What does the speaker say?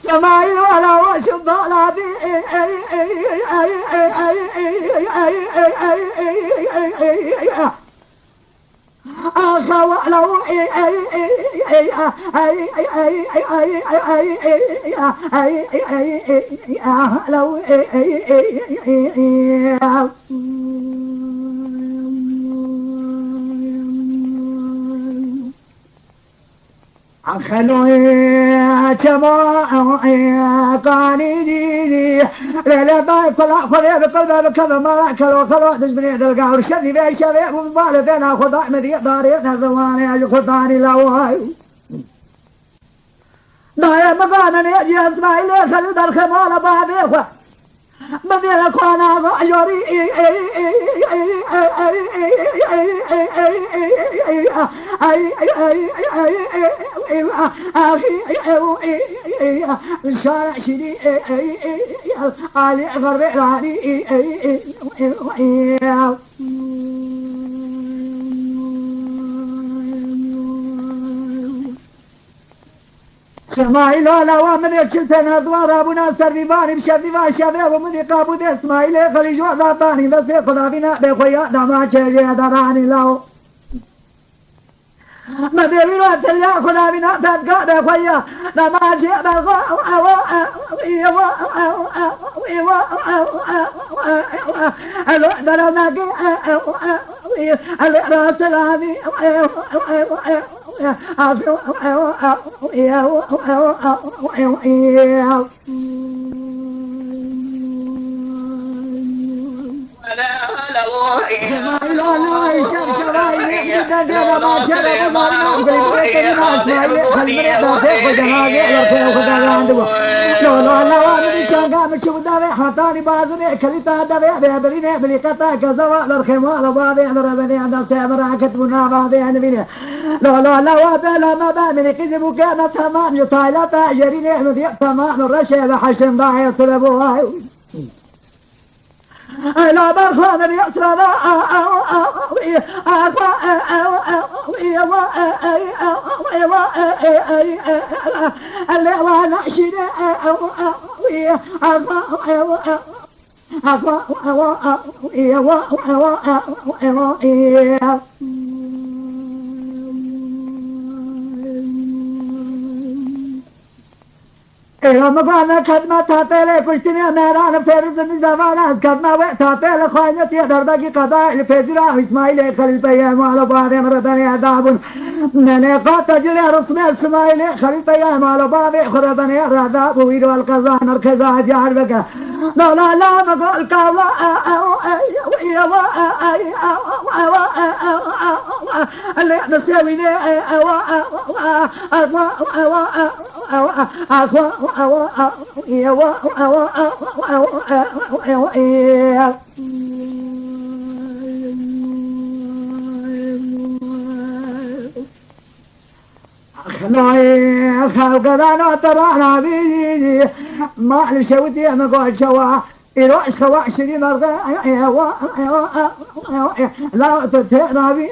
سمايل ولا وشب لا بي لو خلوي جماعة قانيني لا باي كل خلي بقلب كذا ما كلو تجبني دلقا ورشدي بي شباب ومبالدين خذ احمد دارينا زواني خذاني لواي داير مقانا يجي اسماعيل خلي بالخمال بابي مدينة كوانا غيري الشارع شدي علي غرب العالي اسماعيل ولا من يشلتن ادوار ابو ناصر بيباني بشفي ما شباب ومن يقابود اسماعيل خليج وضعطاني بس خذا بنا بخويا دما شجي دراني له ما بيبي روح تليا خذا بنا تدقى بخويا دما شجي بخوا الو درناك الراس الهادي حطاني بازني كليتا دبي بيبريني بليكتا كزوا لرخموا لبابي ربني عند السامر كتبنا بابي بني لا وبلا ما بامن كذب كان تمام يطايلة تأجريني مذيع تمام الرشا بحشم ضاعي طلبوا لا برخان يأترى اللي وانا شيء رمضان خدمة تاتي كشتني ميران فيروز الزمان خدمة وتاتي لخوانتي دربك قضاء الفجر اسماعيل خليل بيام على بعض مربني عذاب من قد تجري رسم اسماعيل خليل بيام على بعض خربني عذاب ويدو القضاء مركزا جعل بك لا مقول كاولا اللي نسويني خلاي خاوقنا ترانا بيجي ما لشوتي مقول شوا يروح خوا شري مرضى لا تتنابي